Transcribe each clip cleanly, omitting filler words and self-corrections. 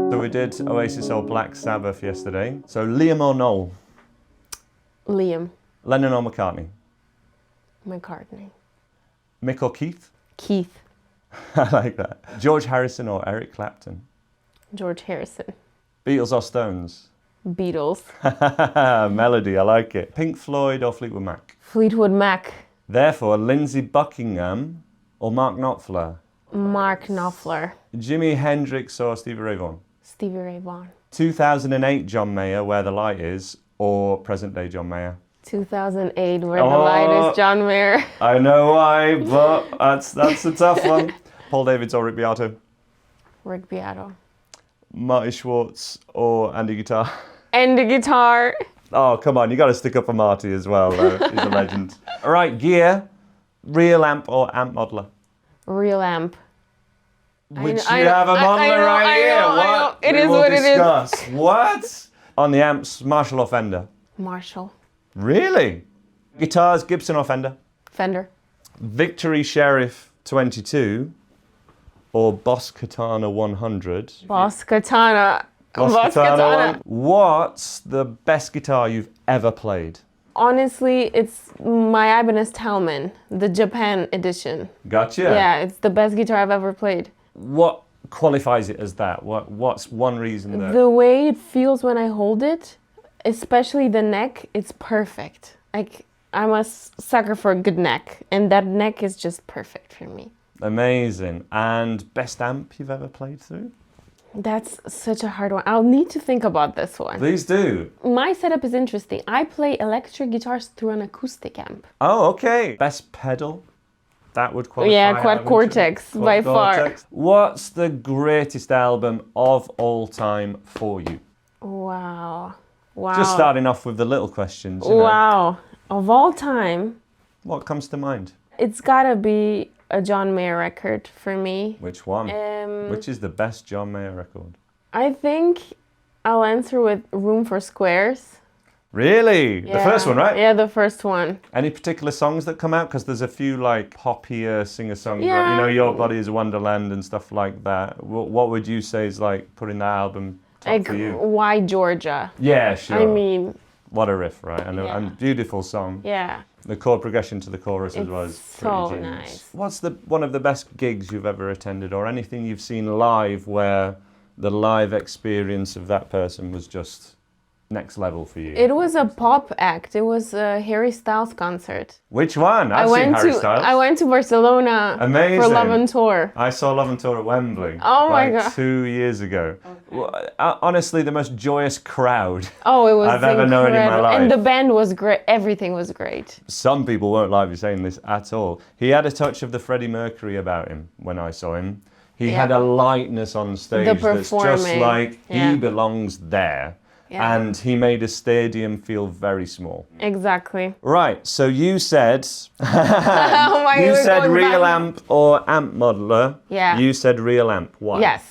So we did Oasis or Black Sabbath yesterday. So Liam or Noel? Liam. Lennon or McCartney? McCartney. Mick or Keith? Keith. I like that. George Harrison or Eric Clapton? George Harrison. Beatles or Stones? Beatles. Melody, I like it. Pink Floyd or Fleetwood Mac? Fleetwood Mac. Therefore, Lindsey Buckingham or Mark Knopfler? Mark Knopfler. Jimi Hendrix or Stevie Ray Vaughan? Stevie Ray Vaughan. 2008 John Mayer, Where the Light Is, or present day John Mayer? 2008, Where the Light Is, John Mayer. I know why, but that's a tough one. Paul Davids or Rick Beato? Rick Beato. Marty Schwartz or Andy Guitar? And the guitar. Oh, come on, you got to stick up for Marty as well. He's a legend. All right, gear, real amp or amp modeler? Real amp. Which you have a modeler right here. What? It is what it is. What? On the amps, Marshall or Fender? Marshall. Really? Guitars, Gibson or Fender? Fender. Victory Sheriff 22 or Boss Katana 100? Boss Katana. Boss Katana. What's the best guitar you've ever played? Honestly, it's my Ibanez Talman, the Japan edition. Gotcha. Yeah, it's the best guitar I've ever played. What qualifies it as that? What's one reason that... The way it feels when I hold it, especially the neck, it's perfect. Like, I'm a sucker for a good neck, and that neck is just perfect for me. Amazing. And best amp you've ever played through? That's such a hard one. I'll need to think about this one. Please do. My setup is interesting. I play electric guitars through an acoustic amp. Oh, okay. Best pedal? That would qualify. Yeah, Quad Cortex, by far. What's the greatest album of all time for you? Wow. Wow. Just starting off with the little questions. You know. Wow. Of all time, What comes to mind? it's gotta be a John Mayer record for me. Which one? Which is the best John Mayer record? I think I'll answer with Room for Squares. Really? Yeah. The first one, right? Yeah, the first one. Any particular songs that come out? Because there's a few like poppier singer-songwriters. Yeah. You know, Your Body is a Wonderland and stuff like that. What would you say is like putting that album top Like, for you? Why Georgia? Yeah, sure. I mean, What a riff, right? And Yeah. a beautiful song. yeah. The chord progression to the chorus as well is so pretty genius. nice. What's one of the best gigs you've ever attended, or anything you've seen live where the live experience of that person was just next level for you? It was a pop act. It was a Harry Styles concert. Which one? I've seen Harry Styles. I went to Barcelona Amazing. for Love on Tour. I saw Love and Tour at Wembley. Oh my like God. 2 years ago. Well, honestly, the most joyous crowd Oh, it was I've ever known in my incredible. life. And the band was great. Everything was great. Some people won't like me saying this at all. He had a touch of the Freddie Mercury about him when I saw him. He Yeah. had a lightness on stage The that's just performing. like Yeah. he belongs there. Yeah. And he made a stadium feel very small. Exactly. Right, so you said Oh my you God, said going real back. amp or amp modeler. Yeah. You said real amp. Why? Yes.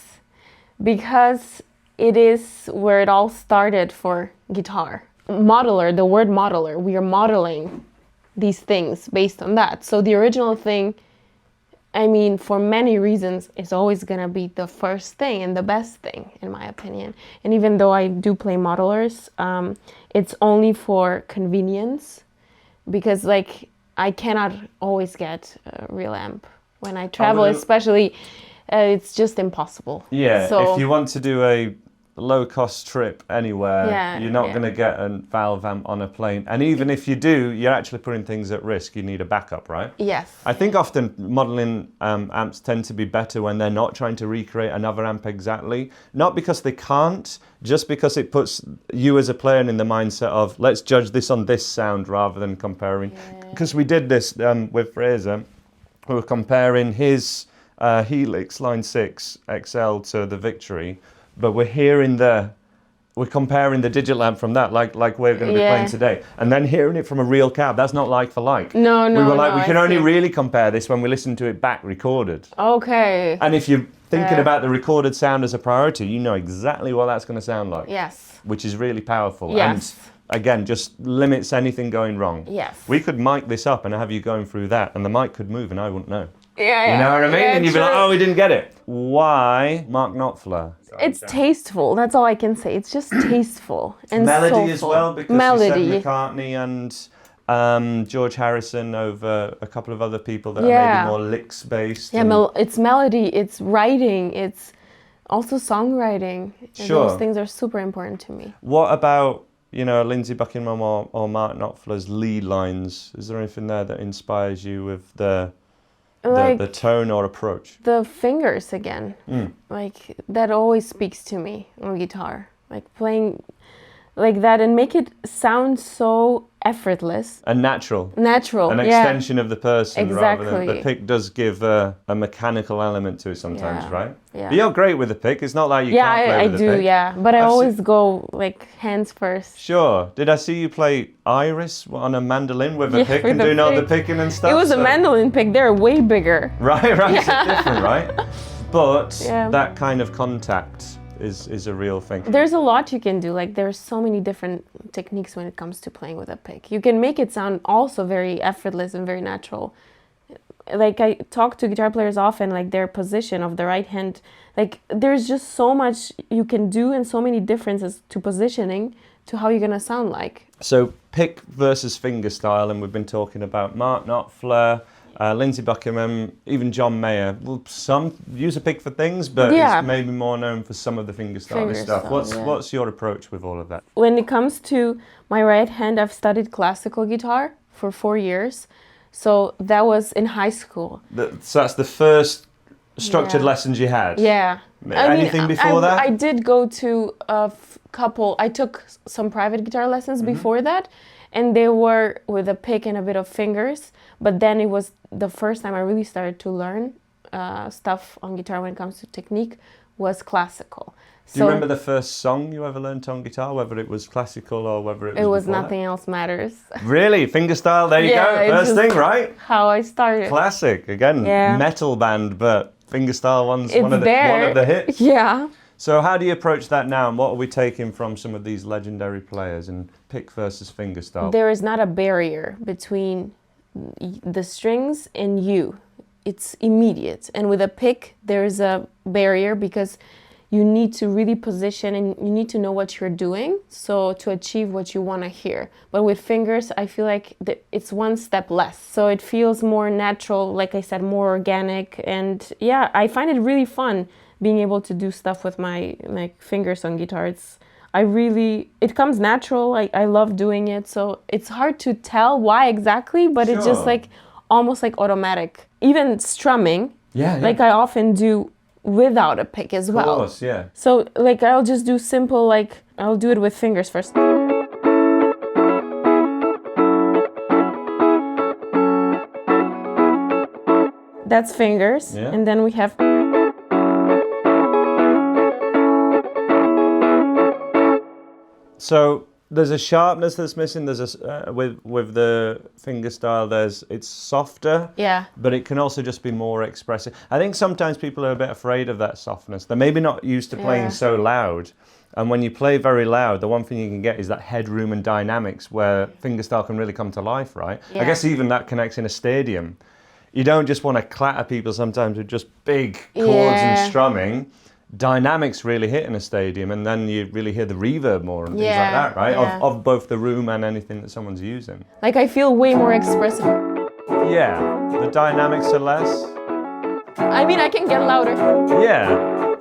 Because it is where it all started for guitar. Modeler, the word modeler, we are modeling these things based on that. So the original thing, I mean, for many reasons, is always gonna be the first thing and the best thing, in my opinion. And even though I do play modelers, it's only for convenience, because like I cannot always get a real amp when I travel, especially. It's just impossible. Yeah, So, if you want to do a low-cost trip anywhere, you're not going to get a valve amp on a plane. And even if you do, you're actually putting things at risk. You need a backup, right? yes. I think often modeling amps tend to be better when they're not trying to recreate another amp exactly. Not because they can't, just because it puts you as a player in the mindset of, let's judge this on this sound rather than comparing. Because we did this with Fraser. We were comparing his Helix Line 6 XL to the Victory, but we're hearing the we're comparing the digital amp from that, like we're going to be playing today, and then hearing it from a real cab. That's not like for like. No, we were like, no, we can only really compare this when we listen to it back recorded. Okay. And if you're thinking about the recorded sound as a priority, you know exactly what that's going to sound like. Yes. Which is really powerful. Yes. And again, just limits anything going wrong. Yes. We could mic this up and have you going through that, and the mic could move, and I wouldn't know. Yeah. You know what I mean? Yeah, And you'd be like, oh, we didn't get it. Why Mark Knopfler? It's tasteful. That's all I can say. It's just tasteful and melody soulful. as well, because melody. you said McCartney and George Harrison over a couple of other people that are maybe more licks based. Yeah, it's melody, it's writing, it's also songwriting. Sure. Those things are super important to me. What about, you know, Lindsey Buckingham or Mark Knopfler's lead lines? Is there anything there that inspires you with the tone or approach? The fingers again. Like that always speaks to me on guitar. Like playing like that and make it sound so effortless. And natural. Natural, An extension of the person rather than... Exactly. The pick does give a mechanical element to it sometimes, right? Yeah. But you're great with the pick. It's not like you can't play with the pick. Yeah. But I always go like hands first. Sure. Did I see you play Iris on a mandolin with a pick and doing all the picking and stuff? It was a mandolin pick. They're way bigger. Right. It's different, right? But that kind of contact is a real thing. There's a lot you can do. Like there's so many different techniques when it comes to playing with a pick. You can make it sound also very effortless and very natural. Like I talk to guitar players often, like their position of the right hand. Like there's just so much you can do and so many differences to positioning to how you're gonna sound like. So pick versus fingerstyle, and we've been talking about Mark Knopfler, Lindsey Buckingham, even John Mayer. Well, some use a pick for things, but it's maybe more known for some of the fingerstyle stuff. What's your approach with all of that? When it comes to my right hand, I've studied classical guitar for 4 years. So that was in high school. So that's the first structured lessons you had? Yeah. Anything before that? I did go to a couple, I took some private guitar lessons before that, and they were with a pick and a bit of fingers. But then it was the first time I really started to learn stuff on guitar when it comes to technique was classical. Do you remember the first song you ever learned on guitar, whether it was classical or whether it was Nothing Else Matters. Really? Fingerstyle, there you go. First thing, right? How I started. Classic. Again, metal band, but fingerstyle one's one of the hits. Yeah. So how do you approach that now, and what are we taking from some of these legendary players in pick versus fingerstyle? There is not a barrier between the strings and you. It's immediate. And with a pick, there's a barrier because you need to really position and you need to know what you're doing so to achieve what you want to hear. But with fingers, I feel like it's one step less. So it feels more natural, like I said, more organic. And yeah, I find it really fun being able to do stuff with my fingers on guitar. It comes natural. I love doing it. So it's hard to tell why exactly, but it's just like almost like automatic. Even strumming, like I often do without a pick as well. Of course, yeah. So like I'll just do simple, like I'll do it with fingers first. That's fingers, and then we have. So there's a sharpness that's missing. There's with the fingerstyle. It's softer. Yeah. But it can also just be more expressive. I think sometimes people are a bit afraid of that softness. They're maybe not used to playing so loud. And when you play very loud, the one thing you can get is that headroom and dynamics where fingerstyle can really come to life, right? Yeah. I guess even that connects in a stadium. You don't just want to clatter people sometimes with just big chords and strumming. Dynamics really hit in a stadium, and then you really hear the reverb more and things like that, right? Yeah. Of both the room and anything that someone's using. Like I feel way more expressive. Yeah, the dynamics are less. I mean, I can get louder. Yeah.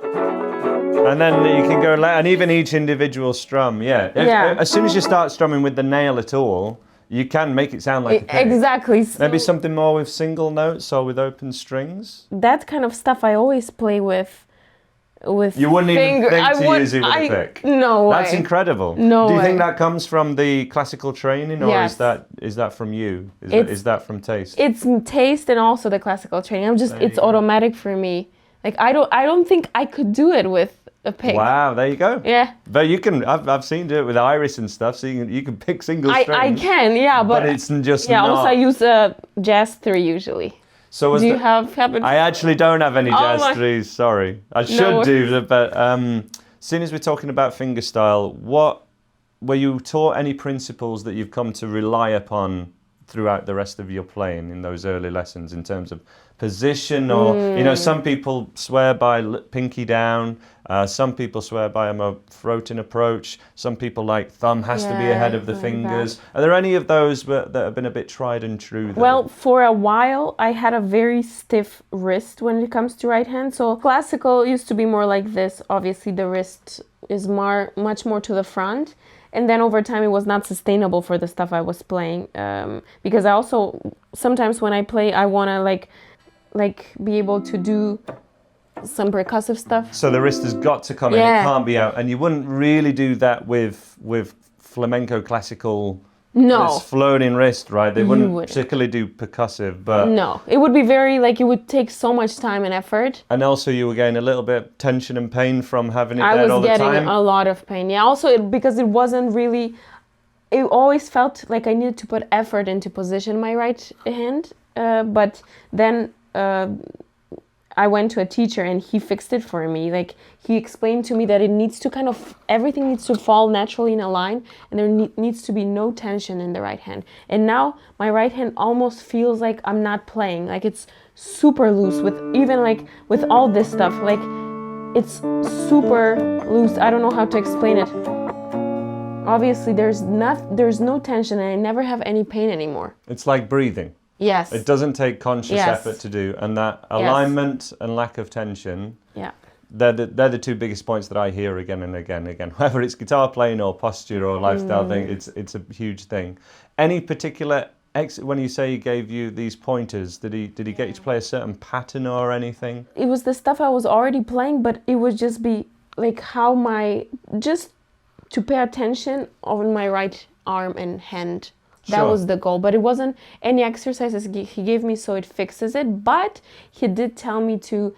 And then you can go, and even each individual strum, As soon as you start strumming with the nail at all, you can make it sound like a pick. Exactly. Maybe something more with single notes or with open strings. That kind of stuff I always play with you wouldn't even think to use it with a pick. No way. That's incredible. No Do you way. think that comes from the classical training, or is that from you? Is that from taste? It's taste and also the classical training. It's automatic for me. Like I don't think I could do it with a pick. Wow, there you go. Yeah. But you can, I've seen do it with Iris and stuff, so you can pick single strings. I can, yeah, but it's just yeah. not. Also, I use a jazz 3 usually. So Do you have habits? I actually don't have any jazz my- 3s, sorry. I should do, but seeing as we're talking about fingerstyle, were you taught any principles that you've come to rely upon throughout the rest of your playing in those early lessons in terms of position or, some people swear by pinky down, some people swear by a more throating approach, some people like thumb has to be ahead of the fingers. That. Are there any of those that have been a bit tried and true? Well, for a while I had a very stiff wrist when it comes to right hand. So classical used to be more like this. Obviously the wrist is much more to the front. And then over time, it was not sustainable for the stuff I was playing, because I also sometimes when I play, I want to like be able to do some percussive stuff. So the wrist has got to come in; it can't be out. And you wouldn't really do that with flamenco classical. No. This floating wrist, right? They wouldn't particularly do percussive, but... No, it would be very, it would take so much time and effort. And also you were getting a little bit of tension and pain from having it there all the time? I was getting a lot of pain, yeah. Also, because it wasn't really... It always felt like I needed to put effort into position my right hand, but then... I went to a teacher and he fixed it for me. He explained to me that it needs to everything needs to fall naturally in a line, and there needs to be no tension in the right hand. And now my right hand almost feels like I'm not playing. It's super loose with all this stuff. It's super loose. I don't know how to explain it. Obviously there's no tension and I never have any pain anymore. It's like breathing. Yes. It doesn't take conscious effort to do, and that alignment and lack of tension. Yeah. They're the two biggest points that I hear again and again and again. Whether it's guitar playing or posture or lifestyle thing, it's a huge thing. Any particular when you say he gave you these pointers, did he get you to play a certain pattern or anything? It was the stuff I was already playing, but it would just be just to pay attention on my right arm and hand. That was the goal, but it wasn't any exercises he gave me so it fixes it, but he did tell me to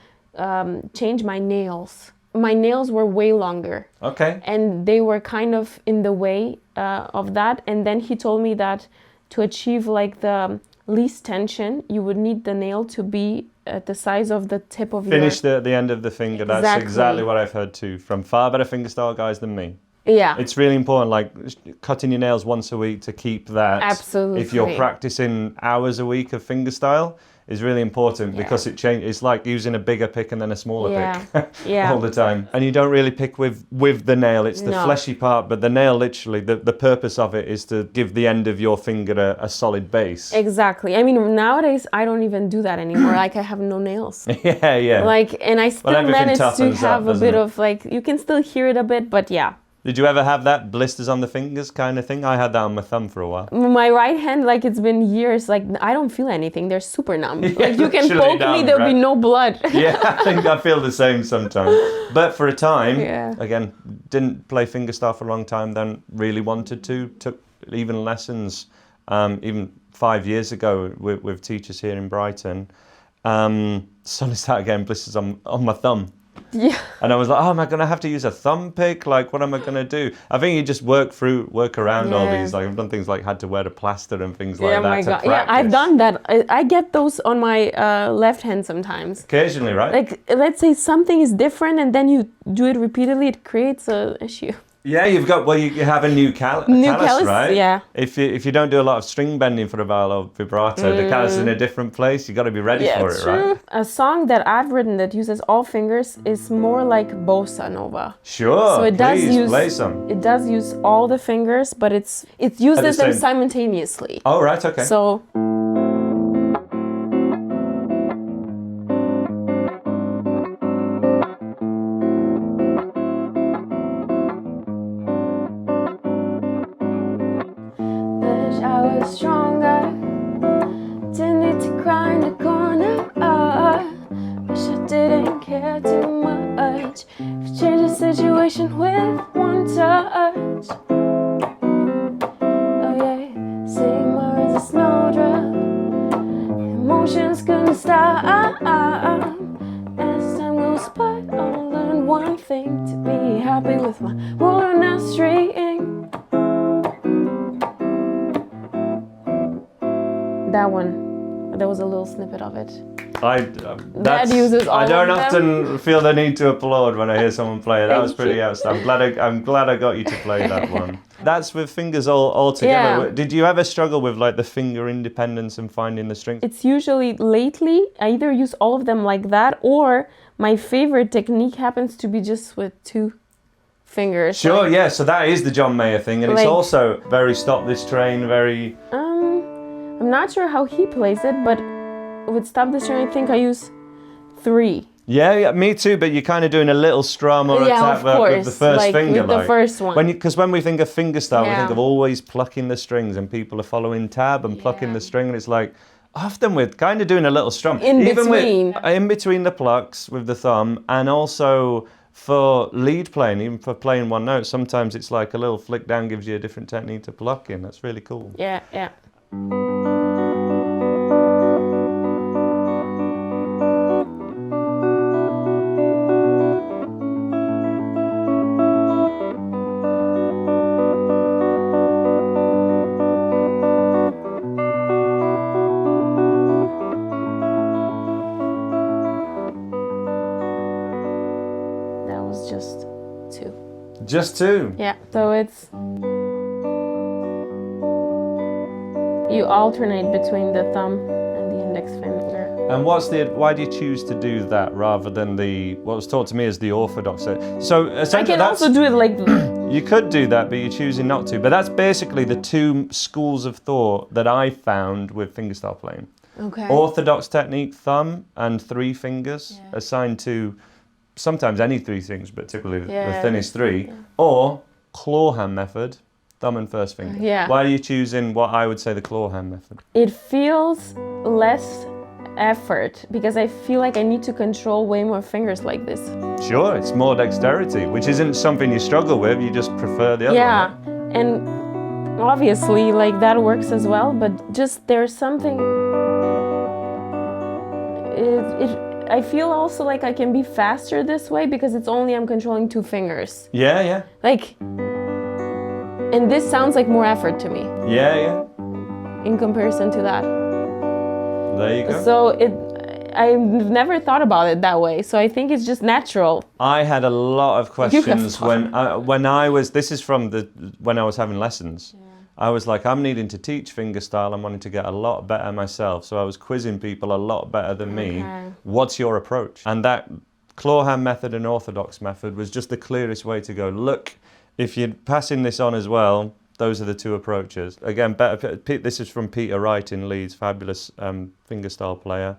change my nails. My nails were way longer. Okay. And they were kind of in the way of that, and then he told me that to achieve the least tension, you would need the nail to be at the size of the tip of Finish the end of the finger. Exactly. That's exactly what I've heard too, from far better fingerstyle guys than me. Yeah. It's really important, cutting your nails once a week to keep that. Absolutely. If you're practicing hours a week of fingerstyle, is really important because it changes. It's like using a bigger pick and then a smaller pick all the time. And you don't really pick with the nail. It's the fleshy part, but the nail literally, the purpose of it is to give the end of your finger a solid base. Exactly. I mean, nowadays I don't even do that anymore. I have no nails. Yeah. And I still manage to have a bit of you can still hear it a bit, but yeah. Did you ever have that blisters on the fingers kind of thing? I had that on my thumb for a while. My right hand, it's been years, I don't feel anything. They're super numb. You can poke me, there'll be no blood. Yeah, I think I feel the same sometimes. But for a time, again, didn't play fingerstyle for a long time, then really wanted to. Took even lessons, even 5 years ago with teachers here in Brighton. Suddenly started getting blisters on my thumb. Yeah. And I was like, oh, am I going to have to use a thumb pick? What am I going to do? I think you just work around all these. I've done things had to wear a plaster and things like that. My God. To practice. Yeah, I've done that. I get those on my left hand sometimes. Occasionally, right? Let's say something is different and then you do it repeatedly, it creates an issue. Yeah, you have a new callus, right? Yeah. If you don't do a lot of string bending for a viol or vibrato, the callus is in a different place. You got to be ready for it, true. right? A song that I've written that uses all fingers is more like bossa nova. Sure. So it play some. It does use all the fingers, but it uses them simultaneously. Oh, right. Okay. So. I was stronger, didn't need to cry in the corner. Wish I didn't care too much. Change the situation with one touch. Oh yeah, sing my words a snowdrop. Emotions couldn't stop. As time goes by, I'll learn one thing to be happy with my world on a string. That one, there was a little snippet of it. That uses all I don't of them. often feel the need to applaud when I hear someone play it. That was pretty outstanding. I'm glad I got you to play that one. That's with fingers all together. Yeah. Did you ever struggle with like the finger independence and finding the strings? It's usually lately, I either use all of them like that, or my favorite technique happens to be just with 2 fingers. Sure, like, yeah. So that is the John Mayer thing, and it's Like- also very Stop This Train, very. I'm not sure how he plays it, but with Stop This Train, I think I use 3. Yeah, me too. But you're kind of doing a little strum or a Yeah, tap of work with course, the first like finger, with the first one. Because when we think of fingerstyle, we Yeah. think of always plucking the strings, and people are following tab and plucking the string, and it's like often we're kind of doing a little strum In even between. in between the plucks with the thumb, and also for lead playing, even for playing one note, sometimes it's like a little flick down gives you a different technique to pluck in. That's really cool. Yeah, yeah. That was just 2. Just 2. Yeah, so it's you alternate between the thumb and the index finger. And why do you choose to do that rather than what was taught to me as the orthodox? So I essentially can also do it like you could do that, but you're choosing not to. But that's basically the 2 schools of thought that I found with fingerstyle playing. okay. Orthodox technique, thumb and 3 fingers, assigned to sometimes any 3 things, but typically the thinnest 3, or claw hand method, thumb and first finger. Yeah. Why are you choosing what I would say the claw hand method? It feels less effort because I feel like I need to control way more fingers like this. Sure, it's more dexterity, which isn't something you struggle with, you just prefer the other Yeah, one. and obviously like that works as well, but just there's something. I feel also like I can be faster this way because it's only I'm controlling 2 fingers. Yeah. Like, and this sounds like more effort to me Yeah. in comparison to that. There you go. So I've never thought about it that way. So I think it's just natural. I had a lot of questions fun. when I was. This is from when I was having lessons. I was like, I'm needing to teach fingerstyle. I'm wanting to get a lot better myself. So I was quizzing people a lot better than me. What's your approach? And that claw hand method and orthodox method was just the clearest way to go. Look, if you're passing this on as well, those are the 2 approaches. Again, this is from Peter Wright in Leeds, fabulous fingerstyle player.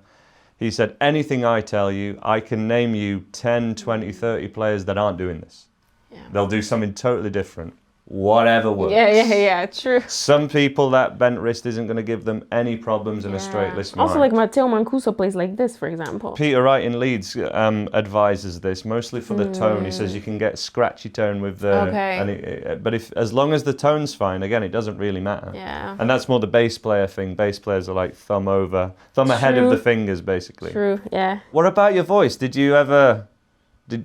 He said, anything I tell you, I can name you 10, 20, 30 players that aren't doing this. Yeah. They'll do something totally different. Whatever works. Yeah, true. Some people, that bent wrist isn't going to give them any problems in a straight list Also, mind. like Matteo Mancuso plays like this, for example. Peter Wright in Leeds advises this mostly for the tone. He says you can get scratchy tone with the, but as long as the tone's fine, again, it doesn't really matter. Yeah. And that's more the bass player thing. Bass players are like thumb ahead of the fingers, basically. True, yeah. What about your voice? Did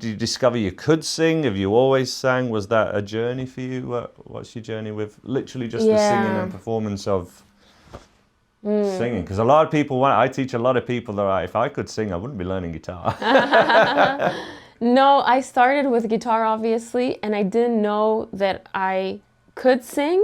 you discover you could sing? Have you always sang? Was that a journey for you? What's your journey with literally just the singing and performance of singing? Because a lot of people I teach a lot of people that if I could sing, I wouldn't be learning guitar. No, I started with guitar, obviously, and I didn't know that I could sing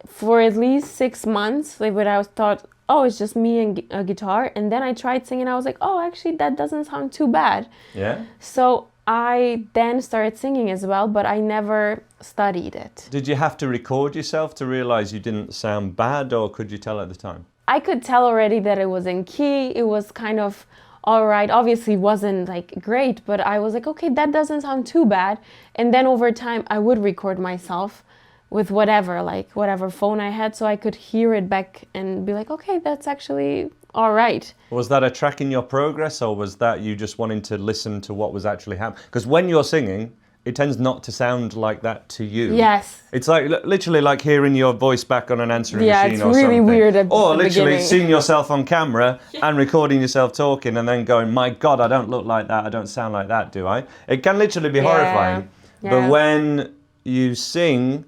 for at least 6 months. Like, but I thought, oh, it's just me and a guitar. And then I tried singing. I was like, oh, actually, that doesn't sound too bad. Yeah. So I then started singing as well, but I never studied it. Did you have to record yourself to realize you didn't sound bad, or could you tell at the time? I could tell already that it was in key. It was kind of all right. Obviously, wasn't like great, but I was like, okay, that doesn't sound too bad. And then over time, I would record myself with whatever phone I had, so I could hear it back and be like, okay, that's actually all right. Was that a track in your progress, or was that you just wanting to listen to what was actually happening? Because when you're singing, it tends not to sound like that to you. Yes. It's like literally like hearing your voice back on an answering Yeah, machine it's or really something. weird at or the literally beginning. seeing yourself on camera and recording yourself talking and then going, my God, I don't look like that. I don't sound like that, do I? It can literally be horrifying. Yeah. But when you sing,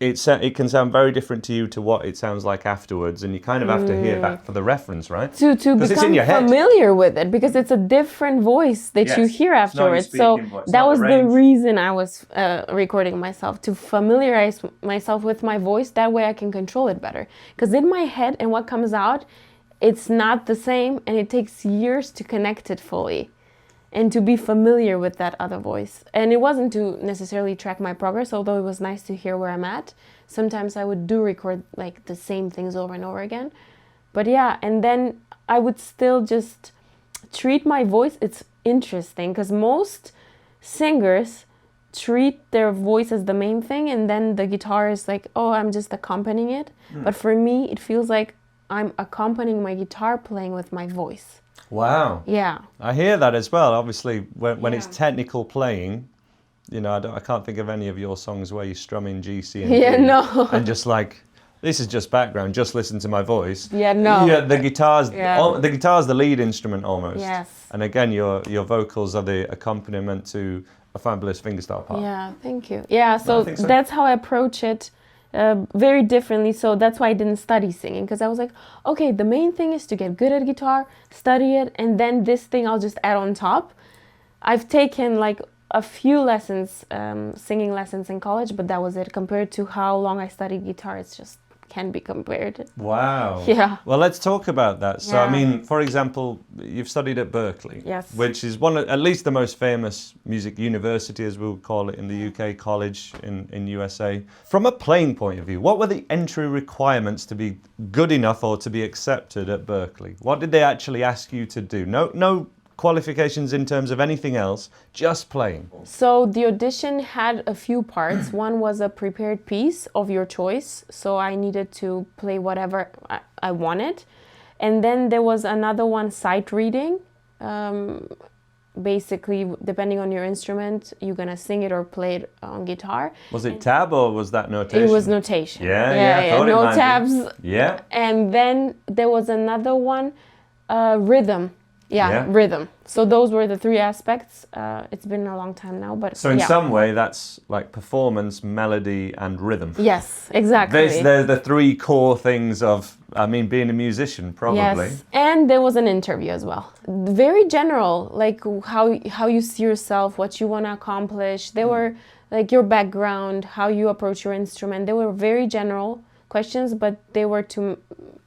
it can sound very different to you to what it sounds like afterwards, and you kind of have to hear back for the reference, right? To 'Cause it's in become your head. familiar with it, because it's a different voice that you Yes. hear It's not your afterwards. So speaking voice, it's that not was the the range. reason I was recording myself, to familiarize myself with my voice. That way I can control it better. Because in my head and what comes out, it's not the same, and it takes years to connect it fully and to be familiar with that other voice. And it wasn't to necessarily track my progress, although it was nice to hear where I'm at. Sometimes I would record like the same things over and over again. But yeah, and then I would still just treat my voice. It's interesting because most singers treat their voice as the main thing, and then the guitar is like, oh, I'm just accompanying it. But for me, it feels like I'm accompanying my guitar playing with my voice. Wow. Yeah. I hear that as well. Obviously, when Yeah. it's technical playing, you know, I can't think of any of your songs where you strum in G, C, and Yeah, D, no. and just like, this is just background. Just listen to my voice. Yeah, no. Yeah, the guitar's Yeah. the guitar's the lead instrument almost. Yes. And again, your vocals are the accompaniment to a fabulous fingerstyle part. Yeah, thank you. Yeah, so, I think so. that's how I approach it, very differently. So that's why I didn't study singing, because I was like, okay, the main thing is to get good at guitar, study it, and then this thing I'll just add on top. I've taken like a few lessons, singing lessons in college, but that was it. Compared to how long I studied guitar, it's just can't be compared. Wow. Yeah. Well, let's talk about that. So, I Yeah. mean, for example, you've studied at Berkeley. Yes. Which is at least the most famous music university, as we'll call it in the UK, college in USA. From a playing point of view, what were the entry requirements to be good enough or to be accepted at Berkeley? What did they actually ask you to do? No qualifications in terms of anything else, just playing. So the audition had a few parts. One was a prepared piece of your choice. So I needed to play whatever I wanted. And then there was another one, sight reading. Basically, depending on your instrument, you're going to sing it or play it on guitar. Was it tab or was that notation? It was notation. Yeah, I thought it no might be. tabs. Yeah. And then there was another one, rhythm. Yeah, rhythm. So those were the three aspects. It's been a long time now, but So in yeah. some way, that's like performance, melody, and rhythm. Yes, exactly. They're the three core things of, I mean, being a musician, probably. Yes, and there was an interview as well. Very general, like how you see yourself, what you want to accomplish. They were like your background, how you approach your instrument. They were very general questions, but they were to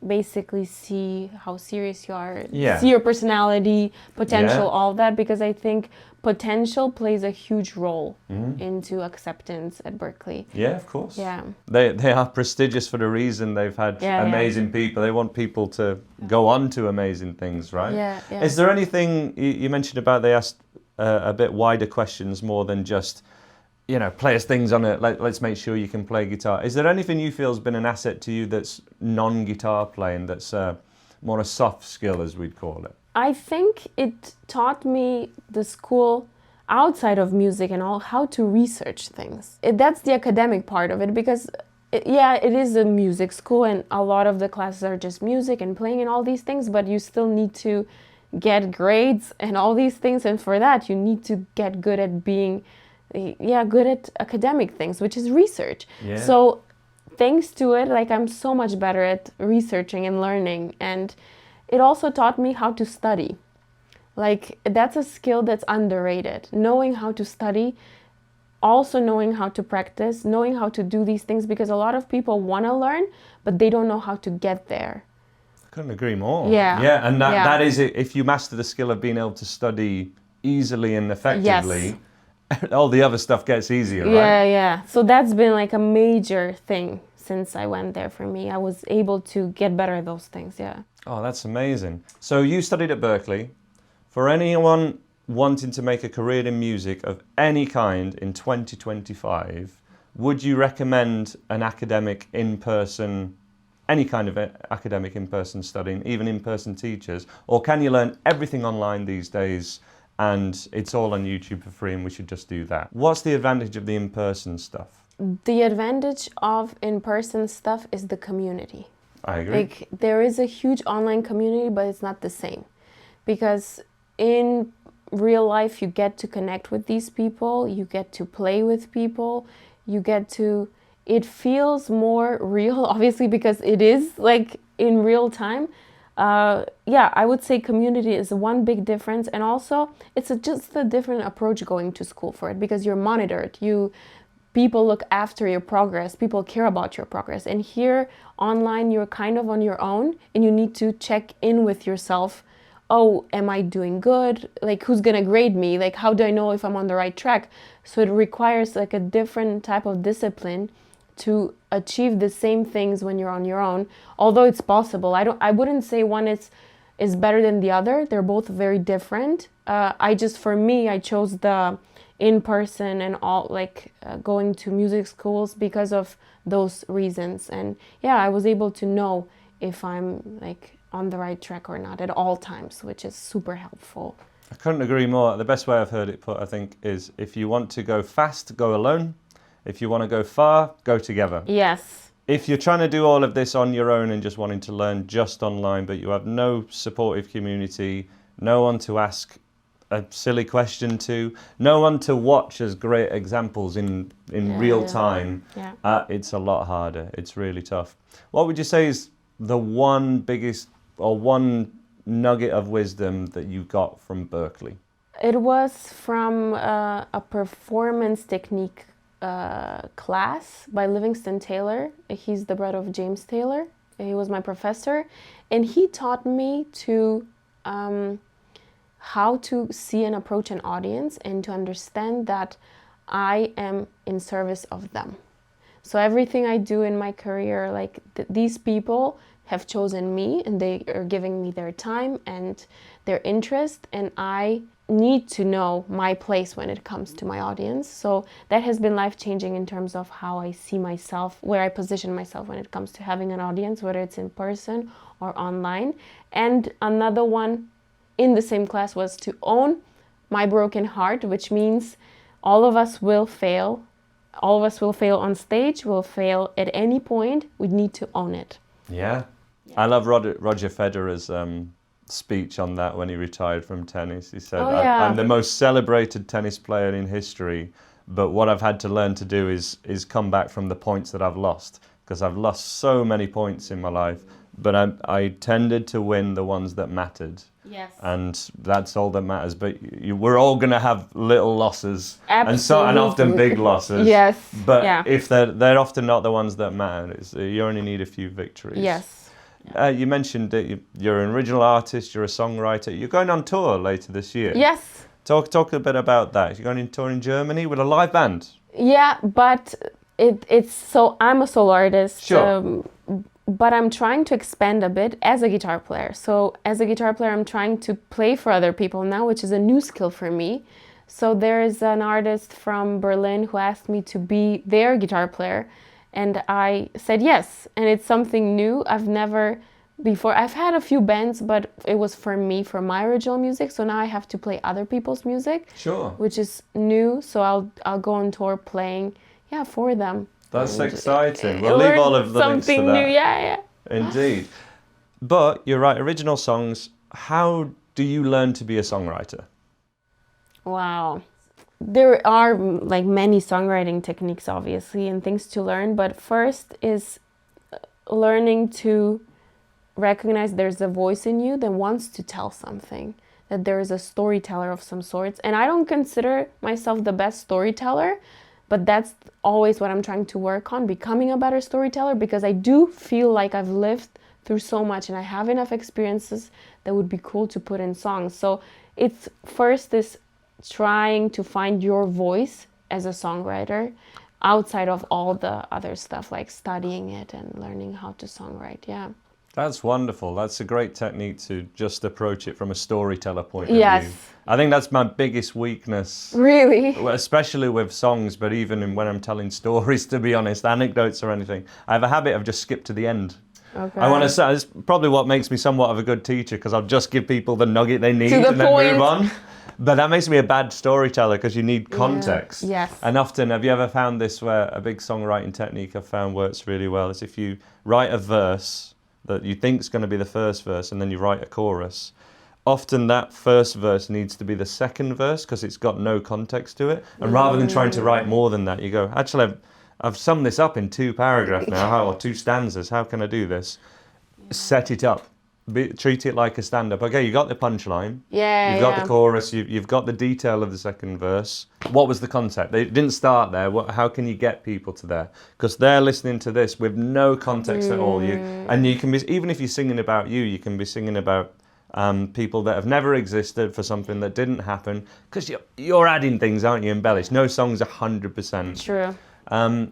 basically see how serious you are, see your personality, potential, all that, because I think potential plays a huge role into acceptance at Berkeley. Yeah, of course. Yeah. They are prestigious for a reason. They've had amazing people. They want people to go on to amazing things, right? Yeah. Is there anything you mentioned about they asked a bit wider questions more than just, you know, play us things on it. Let's make sure you can play guitar. Is there anything you feel has been an asset to you that's non-guitar playing, that's more a soft skill, as we'd call it? I think it taught me, the school outside of music and all, how to research things. That's the academic part of it, because it is a music school and a lot of the classes are just music and playing and all these things, but you still need to get grades and all these things, and for that you need to get good at being good at academic things, which is research. Yeah. So thanks to it, like, I'm so much better at researching and learning, and it also taught me how to study. Like, that's a skill that's underrated, knowing how to study, also knowing how to practice, knowing how to do these things, because a lot of people want to learn, but they don't know how to get there. I couldn't agree more. Yeah. Yeah, and that is it. If you master the skill of being able to study easily and effectively, all the other stuff gets easier, right? Yeah. So that's been like a major thing since I went there for me. I was able to get better at those things, yeah. Oh, that's amazing. So you studied at Berkeley. For anyone wanting to make a career in music of any kind in 2025, would you recommend an academic in-person, any kind of academic in-person studying, even in-person teachers? Or can you learn everything online these days and it's all on YouTube for free and we should just do that. What's the advantage of the in-person stuff? The advantage of in-person stuff is the community. I agree. Like, there is a huge online community, but it's not the same. Because in real life, you get to connect with these people, you get to play with people, you get to... It feels more real, obviously, because it is like in real time. Yeah, I would say community is one big difference. And also, it's just a different approach going to school for it, because you're monitored. People look after your progress, people care about your progress. And here, online, you're kind of on your own, and you need to check in with yourself. Oh, am I doing good? Like, who's gonna grade me? Like, how do I know if I'm on the right track? So it requires like a different type of discipline to achieve the same things when you're on your own. Although it's possible. I wouldn't say one is better than the other. They're both very different. For me, I chose the in-person and all, like going to music schools because of those reasons. And yeah, I was able to know if I'm like on the right track or not at all times, which is super helpful. I couldn't agree more. The best way I've heard it put, I think, is if you want to go fast, go alone. If you want to go far, go together. Yes. If you're trying to do all of this on your own and just wanting to learn just online, but you have no supportive community, no one to ask a silly question to, no one to watch as great examples in real time, it's a lot harder. It's really tough. What would you say is the one biggest or one nugget of wisdom that you got from Berklee? It was from a performance technique class by Livingston Taylor. He's the brother of James Taylor. He was my professor, and he taught me to how to see and approach an audience and to understand that I am in service of them. So everything I do in my career, like these people have chosen me and they are giving me their time and their interest, and I need to know my place when it comes to my audience. So that has been life-changing in terms of how I see myself, where I position myself when it comes to having an audience, whether it's in person or online. And another one in the same class was to own my broken heart, which means all of us will fail. All of us will fail on stage, will fail at any point. We need to own it. Yeah. I love Roger Federer's speech on that when he retired from tennis. He said, I'm the most celebrated tennis player in history, but what I've had to learn to do is come back from the points that I've lost, because I've lost so many points in my life, but I tended to win the ones that mattered. Yes. And that's all that matters. But we're all going to have little losses, Absolutely. and often big losses. Yes. But if they're often not the ones that matter. You only need a few victories. Yes. You mentioned that you're an original artist, you're a songwriter. You're going on tour later this year. Yes. Talk a bit about that. You're going on tour in Germany with a live band. Yeah, but it's so I'm a solo artist. Sure. But I'm trying to expand a bit as a guitar player. So as a guitar player, I'm trying to play for other people now, which is a new skill for me. So there is an artist from Berlin who asked me to be their guitar player. And I said yes. And it's something new. I've never before. I've had a few bands, but it was for me, for my original music. So now I have to play other people's music. Sure. Which is new. So I'll go on tour playing, for them. That's exciting. We'll leave all of the links to that. Something new, yeah. Indeed. But you're right, original songs. How do you learn to be a songwriter? Wow. There are like many songwriting techniques, obviously, and things to learn. But first is learning to recognize there's a voice in you that wants to tell something, that there is a storyteller of some sorts. And I don't consider myself the best storyteller, but that's always what I'm trying to work on, becoming a better storyteller, because I do feel like I've lived through so much and I have enough experiences that would be cool to put in songs. So it's first this trying to find your voice as a songwriter outside of all the other stuff like studying it and learning how to songwrite. Yeah. That's wonderful. That's a great technique to just approach it from a storyteller point of Yes. view. I think that's my biggest weakness. Really? Especially with songs, but even when I'm telling stories, to be honest, anecdotes or anything. I have a habit of just skip to the end. Okay. I want to say, it's probably what makes me somewhat of a good teacher, because I'll just give people the nugget they need To the and then point. move on. But that makes me a bad storyteller because you need context. Yes. And often, have you ever found this where a big songwriting technique I've found works really well is if you write a verse that you think is going to be the first verse and then you write a chorus, often that first verse needs to be the second verse because it's got no context to it. And rather than trying to write more than that, you go, actually, I've summed this up in 2 paragraphs now, or 2 stanzas. How can I do this? Set it up. Treat it like a stand-up. Okay, you got the punchline. Yeah, You've got the chorus. You've got the detail of the second verse. What was the concept? They didn't start there. How can you get people to there? Because they're listening to this with no context at all. You can be, even if you're singing about you can be singing about people that have never existed for something that didn't happen. Because you're adding things, aren't you? Embellish. No song's 100%. True.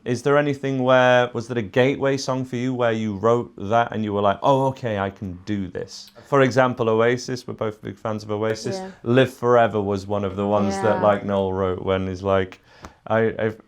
Is there anything was there a gateway song for you where you wrote that and you were like, oh, okay, I can do this? For example, Oasis, we're both big fans of Oasis. Yeah. Live Forever was one of the ones that like Noel wrote when he's like,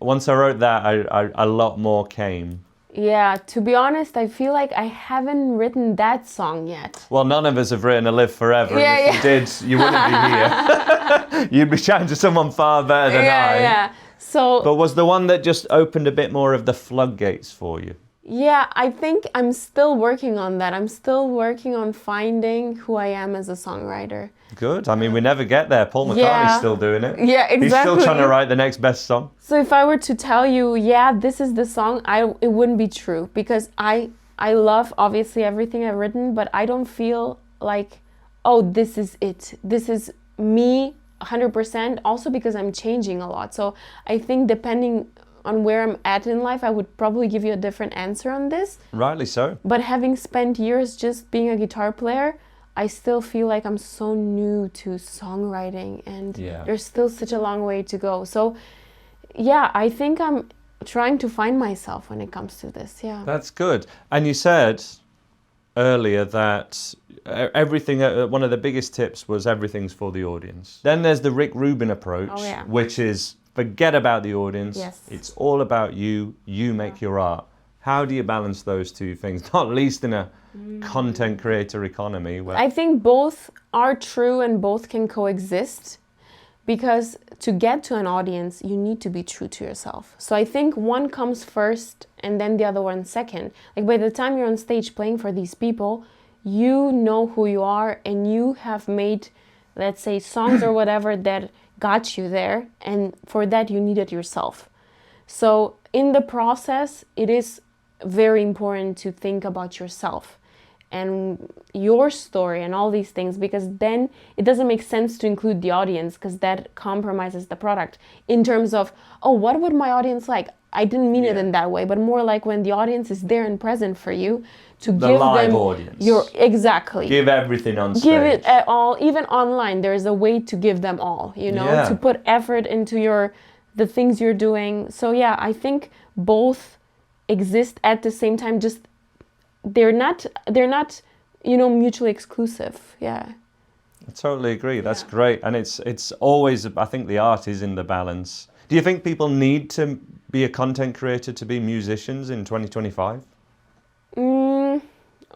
once I wrote that, a lot more came. Yeah, to be honest, I feel like I haven't written that song yet. Well, none of us have written a Live Forever. Yeah, and if you did, you wouldn't be here. You'd be chatting to someone far better than I. Yeah. So, But was the one that just opened a bit more of the floodgates for you? yeah, I think I'm still working on that. I'm still working on finding who I am as a songwriter. Good. I mean, we never get there. Paul McCartney's still doing it. Yeah, exactly. He's still trying to write the next best song. So if I were to tell you, yeah, this is the song, it wouldn't be true because I love obviously everything I've written, but I don't feel like, oh, this is it. This is me 100%. Also because I'm changing a lot. So I think depending on where I'm at in life, I would probably give you a different answer on this. Rightly so. But having spent years just being a guitar player, I still feel like I'm so new to songwriting and there's still such a long way to go. So yeah, I think I'm trying to find myself when it comes to this. Yeah. That's good. And you said earlier that everything, one of the biggest tips was everything's for the audience. Then there's the Rick Rubin approach, which is forget about the audience. Yes. It's all about you. You make your art. How do you balance those two things? Not least in a content creator economy. Where I think both are true and both can coexist because to get to an audience, you need to be true to yourself. So I think one comes first and then the other one second. Like by the time you're on stage playing for these people, you know who you are and you have made, let's say, songs or whatever that got you there. And for that, you need it yourself. So in the process, it is very important to think about yourself and your story and all these things, because then it doesn't make sense to include the audience because that compromises the product in terms of, oh, what would my audience like? I didn't mean it in that way, but more like when the audience is there and present for you to give live them audience. Exactly. Give everything on stage. Give it all, even online. There's a way to give them all, to put effort into the things you're doing. So yeah, I think both exist at the same time, just they're not mutually exclusive. Yeah, I totally agree. That's great. And it's always, I think the art is in the balance. Do you think people need to be a content creator to be musicians in 2025?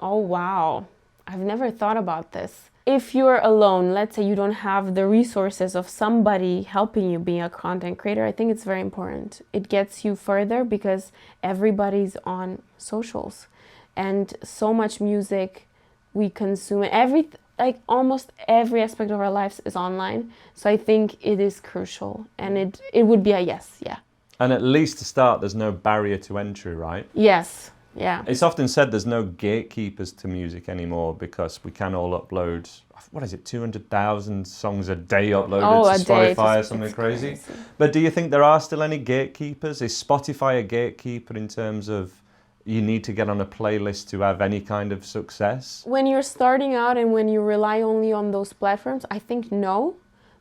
Oh wow, I've never thought about this. If you're alone, let's say you don't have the resources of somebody helping you be a content creator, I think it's very important. It gets you further because everybody's on socials and so much music we consume. Almost every aspect of our lives is online. So I think it is crucial and it would be a yes, yeah. And at least to start, there's no barrier to entry, right? Yes. Yeah. It's often said there's no gatekeepers to music anymore because we can all upload, 200,000 songs a day uploaded to Spotify or something crazy. But do you think there are still any gatekeepers? Is Spotify a gatekeeper in terms of you need to get on a playlist to have any kind of success? When you're starting out and when you rely only on those platforms, I think no.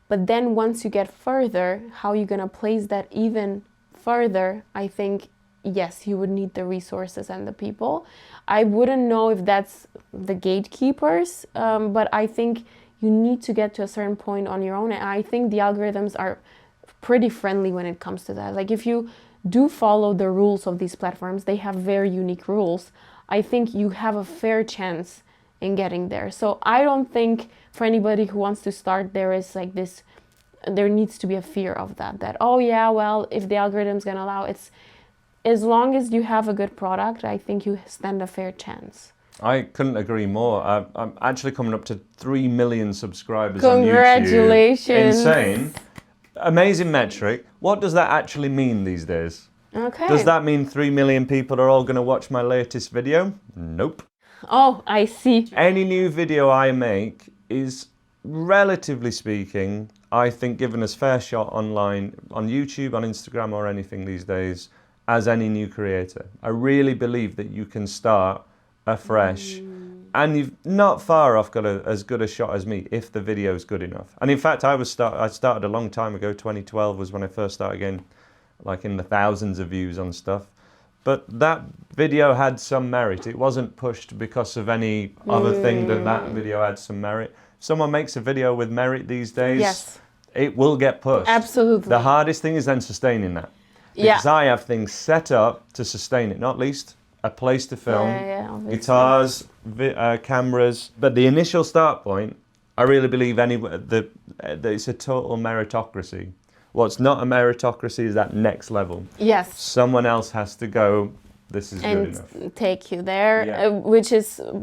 But then once you get further, how you're going to place that even further, I think yes, you would need the resources and the people. I wouldn't know if that's the gatekeepers, but I think you need to get to a certain point on your own. And I think the algorithms are pretty friendly when it comes to that. Like if you do follow the rules of these platforms, they have very unique rules. I think you have a fair chance in getting there. So I don't think for anybody who wants to start, there is like this there needs to be a fear of that, oh yeah, well, if the algorithm's gonna allow, it's, as long as you have a good product, I think you stand a fair chance. I couldn't agree more. I'm actually coming up to 3 million subscribers on YouTube. Congratulations. Insane. Amazing metric. What does that actually mean these days? Okay. Does that mean 3 million people are all going to watch my latest video? Nope. Oh, I see. Any new video I make is, relatively speaking, I think given as fair shot online, on YouTube, on Instagram or anything these days, as any new creator. I really believe that you can start afresh and you've not far off got as good a shot as me if the video is good enough. And in fact, I started a long time ago. 2012 was when I first started getting like in the thousands of views on stuff. But that video had some merit. It wasn't pushed because of any other thing than that video had some merit. If someone makes a video with merit these days, Yes. it will get pushed. Absolutely. The hardest thing is then sustaining that. Because I have things set up to sustain it, not least a place to film, obviously. guitars, cameras. But the initial start point, I really believe that it's a total meritocracy. What's not a meritocracy is that next level. Yes. Someone else has to go, this is good enough. And take you there, which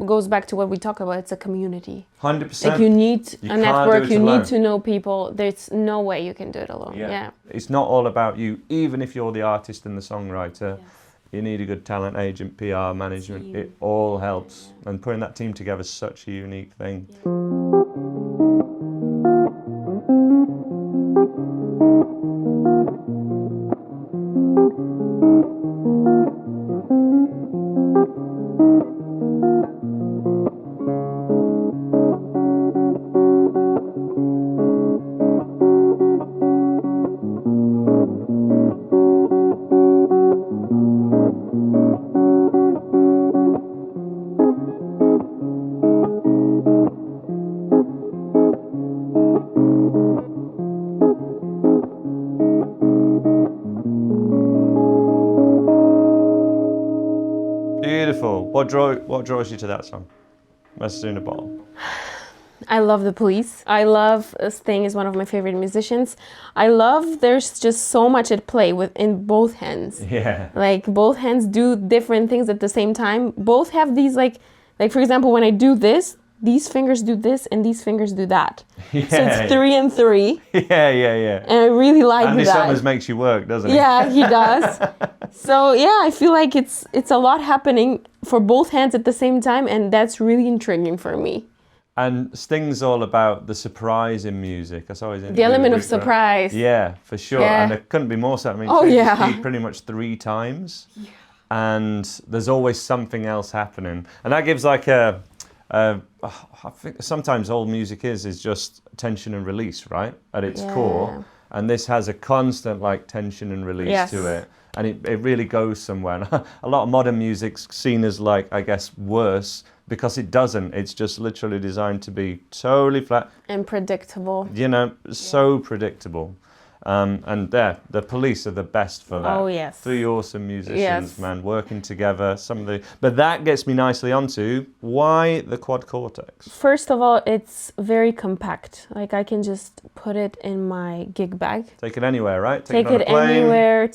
goes back to what we talk about. It's a community. 100%. Like you need a network, you alone. need to know people. There's no way you can do it alone. Yeah. It's not all about you, even if you're the artist and the songwriter. Yes. You need a good talent agent, PR, management. It all helps. And putting that team together is such a unique thing. Beautiful. What draws you to that song? Message in a Bottle. I love The Police. I love Sting is one of my favorite musicians. I love there's just so much at play in both hands. Yeah. Like both hands do different things at the same time. Both have these like for example, when I do this, these fingers do this and these fingers do that. Yeah. So it's 3 and 3. Yeah. And I really like Andy that. Summers makes you work, doesn't he? Yeah, he does. So yeah, I feel like it's a lot happening for both hands at the same time, and that's really intriguing for me. And Sting's all about the surprise in music. That's always the element of surprise. Yeah, for sure. Yeah. And there couldn't be more so. I mean, key pretty much 3 times. Yeah. And there's always something else happening. And that gives like I think sometimes all music is just tension and release, right? At its core. And this has a constant like tension and release to it. And it really goes somewhere. And a lot of modern music's seen as like, I guess, worse because it doesn't. It's just literally designed to be totally flat. And predictable. You know, so predictable. And the Police are the best for that. Oh, yes. 3 awesome musicians, man, working together. But that gets me nicely onto why the quad cortex. First of all, it's very compact. Like I can just put it in my gig bag. Take it anywhere, right? Take it anywhere.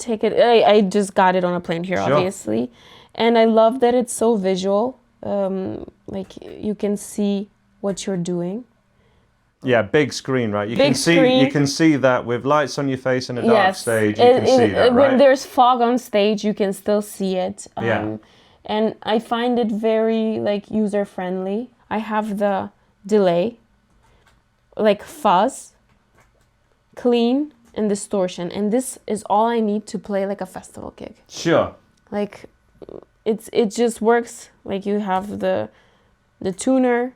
I just got it on a plane here, obviously. And I love that it's so visual. Like you can see what you're doing. Yeah, big screen, right? You can see that with lights on your face in a dark stage. You can see that, right? When there's fog on stage, you can still see it. And I find it very like user friendly. I have the delay, like fuzz, clean, and distortion, and this is all I need to play like a festival gig. Sure. Like it just works. Like you have the tuner.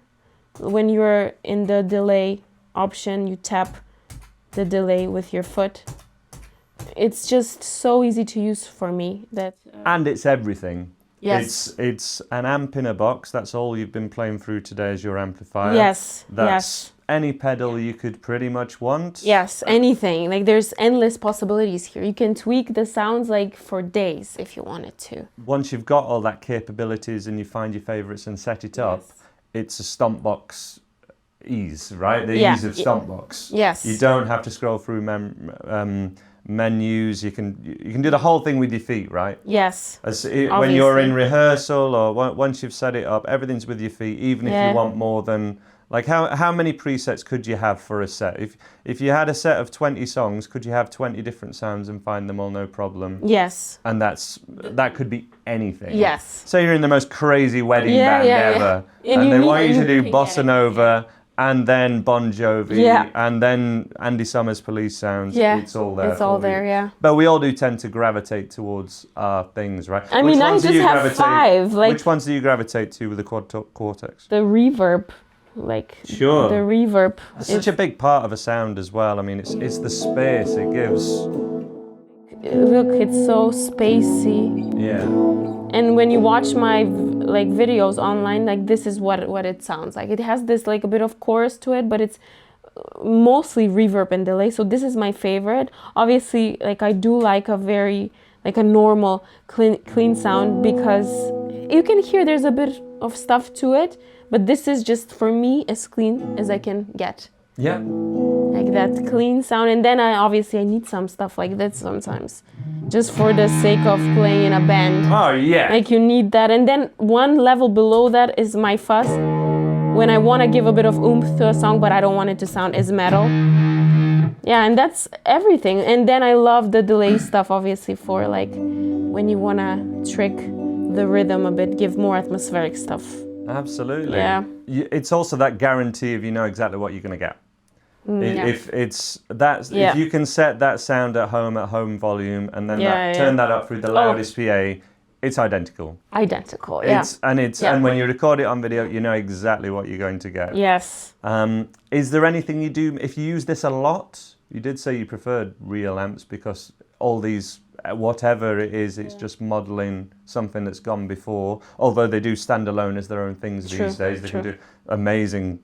When you're in the delay option, you tap the delay with your foot. It's just so easy to use for me. And it's everything. Yes. It's an amp in a box. That's all you've been playing through today as your amplifier. Yes. That's any pedal you could pretty much want. Yes, anything. Like there's endless possibilities here. You can tweak the sounds like for days if you wanted to. Once you've got all that capabilities and you find your favorites and set it up, it's a stomp box ease, right? The Yeah. ease of Stompbox. Yes. You don't have to scroll through menus. You can do the whole thing with your feet, right? Yes. When you're in rehearsal or once you've set it up, everything's with your feet. Even if Yeah. you want more than like how many presets could you have for a set? If you had a set of 20 songs, could you have 20 different sounds and find them all no problem? Yes. And that could be anything. Yes. So you're in the most crazy wedding Yeah, band yeah, ever, yeah. and And they you want you to need do anything, bossa nova. And then Bon Jovi, Yeah. and then Andy Summers' Police Sounds. Yeah. It's all there. It's all for you. there, yeah. But we all do tend to gravitate towards things, right? I mean, I ones do just you have 5. Like which ones do you gravitate to with the Quad Cortex? the reverb, like Sure. the reverb. It's such a big part of a sound as well. I mean, it's the space it gives. Look, it's so spacey. Yeah. And when you watch my like videos online, like this is what it sounds like. It has this like a bit of chorus to it, but it's mostly reverb and delay. So this is my favorite. Obviously, like I do like a normal clean sound because you can hear there's a bit of stuff to it, but this is just for me as clean as I can get. Yeah. Like that clean sound, and then I need some stuff like that sometimes, just for the sake of playing in a band. Oh yeah. Like you need that, and then one level below that is my fuzz. When I want to give a bit of oomph to a song, but I don't want it to sound as metal. Yeah, and that's everything. And then I love the delay stuff, obviously, for like when you want to trick the rhythm a bit, give more atmospheric stuff. Absolutely. Yeah. It's also that guarantee of you know exactly what you're going to get. Yeah. If you can set that sound at home volume, and then turn that up through the loudest PA, it's identical. Identical, yeah. And when you record it on video, you know exactly what you're going to get. Yes. Is there anything you do if you use this a lot? You did say you preferred real amps because all these, whatever it is, it's just modeling something that's gone before. Although they do stand alone as their own things these days. They can do amazing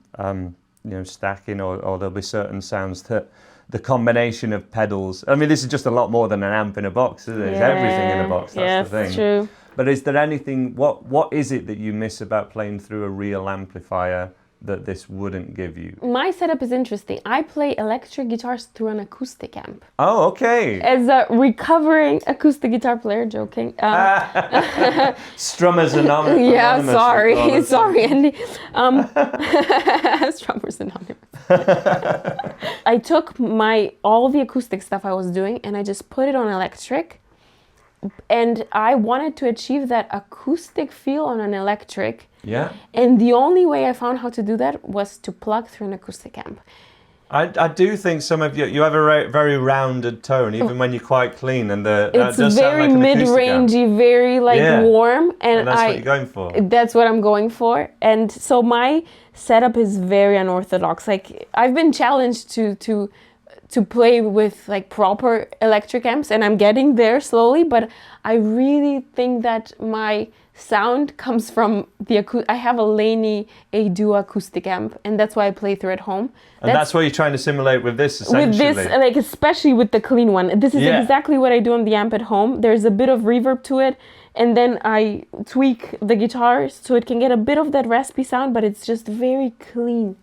stacking, or there'll be certain sounds that the combination of pedals. I mean, this is just a lot more than an amp in a box, isn't it? It's everything in a box. That's the thing. True. But is there anything? What is it that you miss about playing through a real amplifier that this wouldn't give you? My setup is interesting. I play electric guitars through an acoustic amp. Oh, okay. As a recovering acoustic guitar player, joking. Strummers Anonymous. Yeah, sorry, Andy. Strummers Anonymous. I took all the acoustic stuff I was doing and I just put it on electric. And I wanted to achieve that acoustic feel on an electric. Yeah. And the only way I found how to do that was to plug through an acoustic amp. I do think some of you have a very rounded tone, even when you're quite clean, and it's does very sound like an acoustic amp. mid-rangey, very warm, and that's what you're going for. That's what I'm going for, and so my setup is very unorthodox. Like I've been challenged to play with like proper electric amps, and I'm getting there slowly. But I really think that my sound comes from I have a Laney A-Duo acoustic amp, and that's why I play through at home. And that's what you're trying to simulate with this, essentially. With this, like especially with the clean one. This is exactly what I do on the amp at home. There's a bit of reverb to it, and then I tweak the guitar so it can get a bit of that raspy sound, but it's just very clean.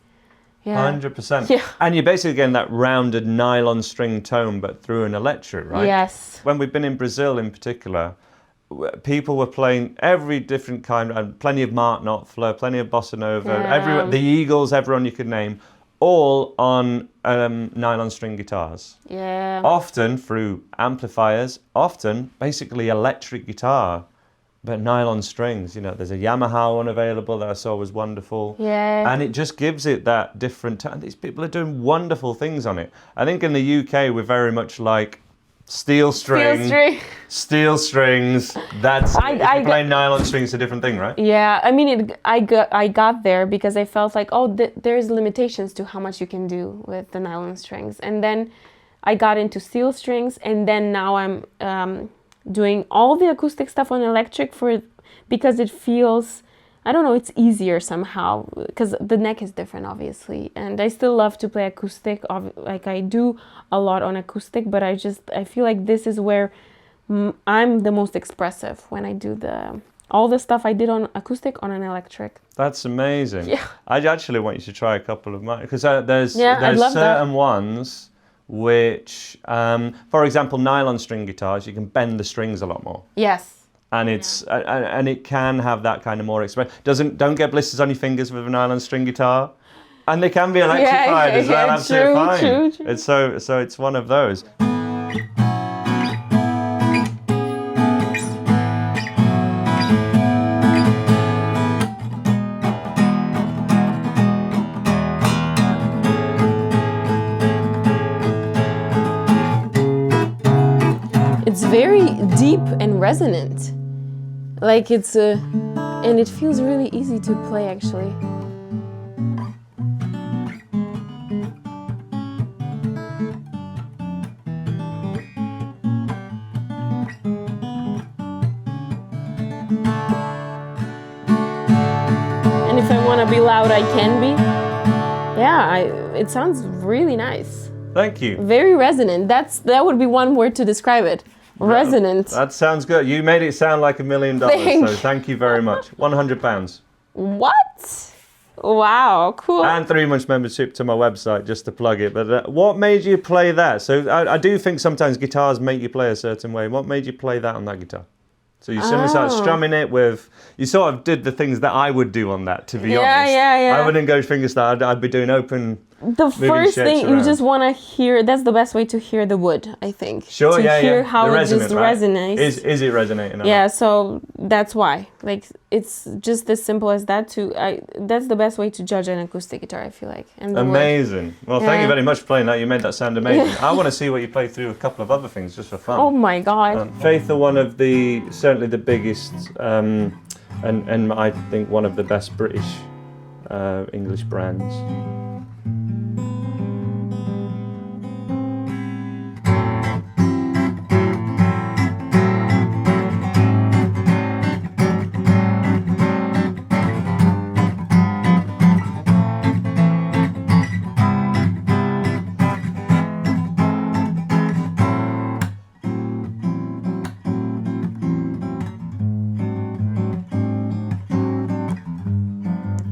Yeah. 100%. Yeah. And you're basically getting that rounded nylon string tone, but through an electric, right? Yes. When we've been in Brazil in particular, people were playing every different kind, and plenty of Mark Knopfler, plenty of Bossa Nova, the Eagles, everyone you could name, all on nylon string guitars. Yeah. Often through amplifiers, often basically electric guitar, but nylon strings. You know, there's a Yamaha one available that I saw was wonderful. Yeah. And it just gives it that different tone. These people are doing wonderful things on it. I think in the UK we're very much like steel strings. That's if you're playing nylon strings, it's a different thing, right? Yeah, I mean, I got there because I felt like, there's limitations to how much you can do with the nylon strings, and then I got into steel strings, and then now I'm doing all the acoustic stuff on electric because it feels, I don't know, it's easier somehow because the neck is different, obviously, and I still love to play acoustic. Like I do a lot on acoustic, but I feel like this is where I'm the most expressive when I do the All the stuff I did on acoustic on an electric. That's amazing. Yeah. I actually want you to try a couple of mine because there's I'd love certain ones which, for example, nylon string guitars, you can bend the strings a lot more. Yes. And it's and it can have that kind of more expression. Don't get blisters on your fingers with a nylon string guitar, and they can be electrified as well. Absolutely fine. True. It's so it's one of those. It's very deep and resonant. Like it's and it feels really easy to play actually. And if I want to be loud, I can be. Yeah, it sounds really nice. Thank you. Very resonant. That would be one word to describe it. Resonant. That sounds good. You made it sound like $1 million. So thank you very much. £100. What? Wow, cool. And 3 months membership to my website just to plug it. But what made you play that? So I do think sometimes guitars make you play a certain way. What made you play that on that guitar? So you suddenly started strumming it with, you sort of did the things that I would do on that, to be honest. Yeah. I wouldn't go fingerstyle, I'd be doing open. The first thing you just want to hear, that's the best way to hear the wood, I think. Sure, to hear how the it just right? resonates. Is it resonating? Yeah, so that's why. Like, it's just as simple as that. That's the best way to judge an acoustic guitar, I feel like. And amazing. Well, thank you very much for playing that. You made that sound amazing. I want to see what you play through a couple of other things just for fun. Oh my God. Faith are one of certainly the biggest, and I think one of the best British English brands.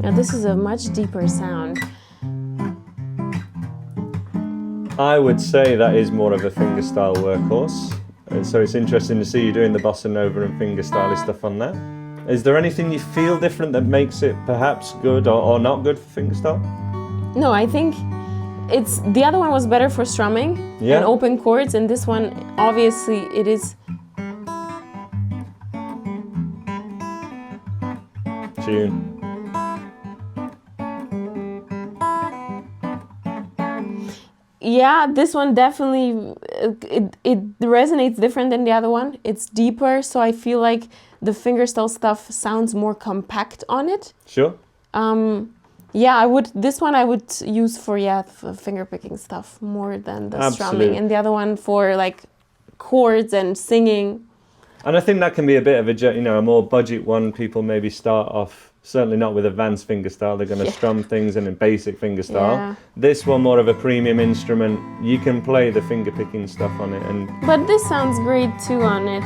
Now this is a much deeper sound. I would say that is more of a fingerstyle workhorse. So it's interesting to see you doing the bossa nova and fingerstyle stuff on that. Is there anything you feel different that makes it perhaps good or not good for fingerstyle? No, I think it's the other one was better for strumming and open chords, and this one obviously it is. Tune. Yeah, this one definitely it resonates different than the other one. It's deeper, so I feel like the fingerstyle stuff sounds more compact on it. Sure. Yeah, this one I would use for finger picking stuff more than the strumming, and the other one for like chords and singing. And I think that can be a bit of a more budget one. People maybe start off. Certainly not with advanced fingerstyle. They're going to strum things in basic fingerstyle. Yeah. This one more of a premium instrument. You can play the finger picking stuff on it, But this sounds great too on it.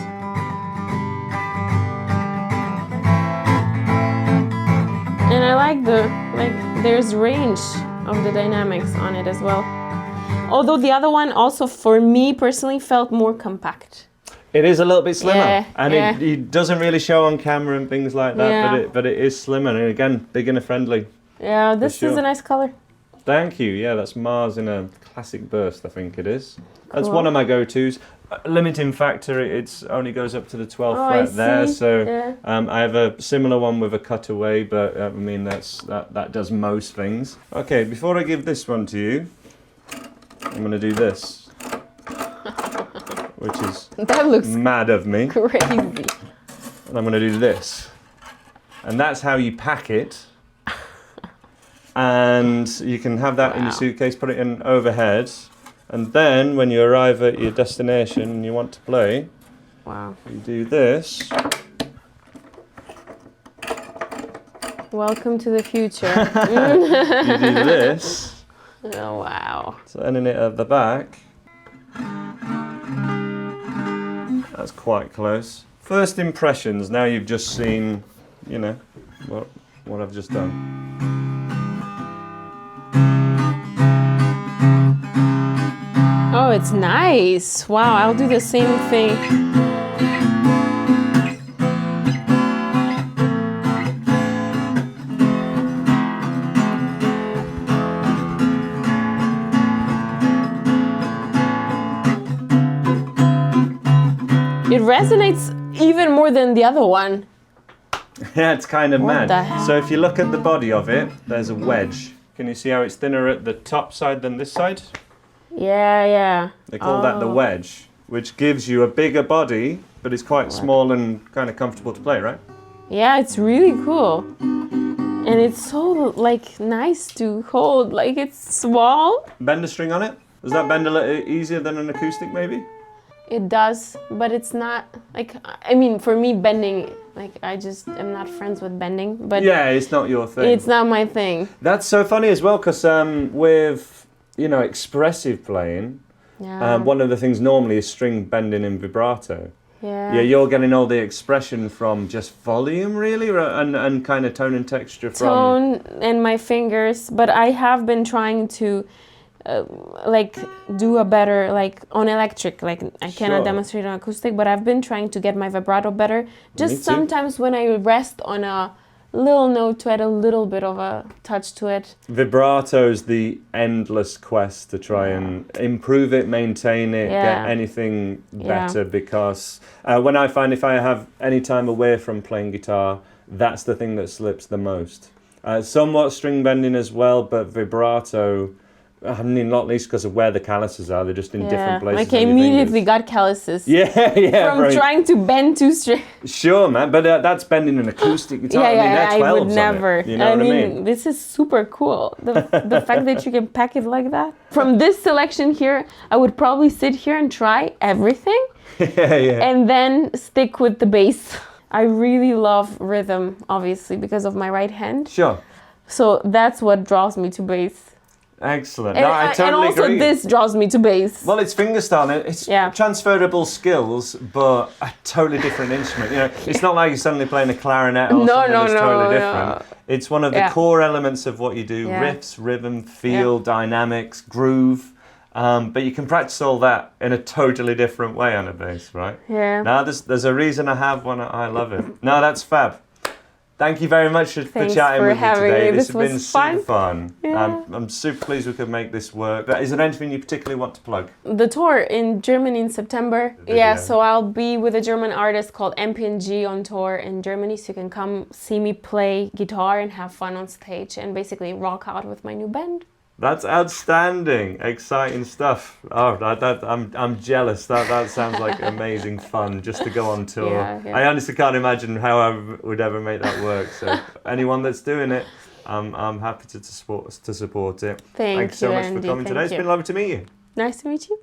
And I like there's range of the dynamics on it as well. Although the other one also for me personally felt more compact. it is a little bit slimmer, it doesn't really show on camera and things like that. But it is slimmer, and again, beginner friendly. Yeah, this is a nice color. Thank you. Yeah, that's Mars in a classic burst, I think it is. That's one of my go-tos. Limiting factor, it only goes up to the 12th fret there. So I have a similar one with a cutaway, but I mean that does most things. Okay, before I give this one to you, I'm going to do this. Which is that looks mad of me. Crazy. And I'm going to do this. And that's how you pack it. And you can have that in your suitcase, put it in overhead. And then when you arrive at your destination and you want to play, you do this. Welcome to the future. You do this. Oh, wow. So ending it at the back. That's quite close. First impressions. Now you've just seen, you know, what I've just done. Oh, it's nice. Wow, I'll do the same thing. It resonates even more than the other one. Yeah, it's kind of What mad. the heck? So if you look at the body of it, there's a wedge. Can you see how it's thinner at the top side than this side? Yeah. They call that the wedge, which gives you a bigger body, but it's quite small and kind of comfortable to play, right? Yeah, it's really cool. And it's so, like, nice to hold. Like, it's small. Bend a string on it? Does that bend a little easier than an acoustic, maybe? It does, but it's not, like, I mean, for me, bending, like, I just am not friends with bending. But Yeah, it's not your thing. it's not my thing. That's so funny as well, because with, you know, expressive playing, Yeah. one of the things normally is string bending and vibrato. Yeah. Yeah, you're getting all the expression from just volume, really, and kind of tone and texture from... Tone and my fingers, but I have been trying to like do a better, like on electric, like I cannot Sure. demonstrate on acoustic, but I've been trying to get my vibrato better. Me Just too. sometimes when I rest on a little note to add a little bit of a touch to it. Vibrato's the endless quest to try and improve it, maintain it, Yeah. get anything Yeah. better, because when I find if I have any time away from playing guitar, that's the thing that slips the most. Somewhat string bending as well, but vibrato, I mean, not least because of where the calluses are, they're just in different places. Like I on your immediately fingers. got calluses. Yeah, From right. trying to bend two strings. Sure, man, but that's bending an acoustic guitar. I mean, they're 12s I would on never. it. You know what I mean? This is super cool. The fact that you can pack it like that. From this selection here, I would probably sit here and try everything yeah. and then stick with the bass. I really love rhythm, obviously, because of my right hand. Sure. So that's what draws me to bass. Excellent. And, No, I totally and also agree. this draws me to bass. Well, it's fingerstyle. It's Yeah. transferable skills, but a totally different instrument. You know, it's not like you're suddenly playing a clarinet or No, something no, that's no, totally no. different. It's one of the Yeah. core elements of what you do: Yeah. riffs, rhythm, feel, dynamics, groove. But you can practice all that in a totally different way on a bass, right? Yeah. Now, there's a reason I have one. I love it. No, that's fab. Thank you very much for Thanks chatting for with me having today. me. This This has been was super fun. Yeah. I'm super pleased we could make this work. Is there anything you particularly want to plug? The tour in Germany in September. video. Yeah, so I'll be with a German artist called MPNG on tour in Germany. So you can come see me play guitar and have fun on stage and basically rock out with my new band. That's outstanding, exciting stuff. Oh, I'm jealous. That sounds like amazing fun just to go on tour. Yeah. I honestly can't imagine how I would ever make that work. So anyone that's doing it, I'm happy to support it. Thank Thanks so you, much for Andy. coming today. Thank It's been you. lovely to meet you. Nice to meet you.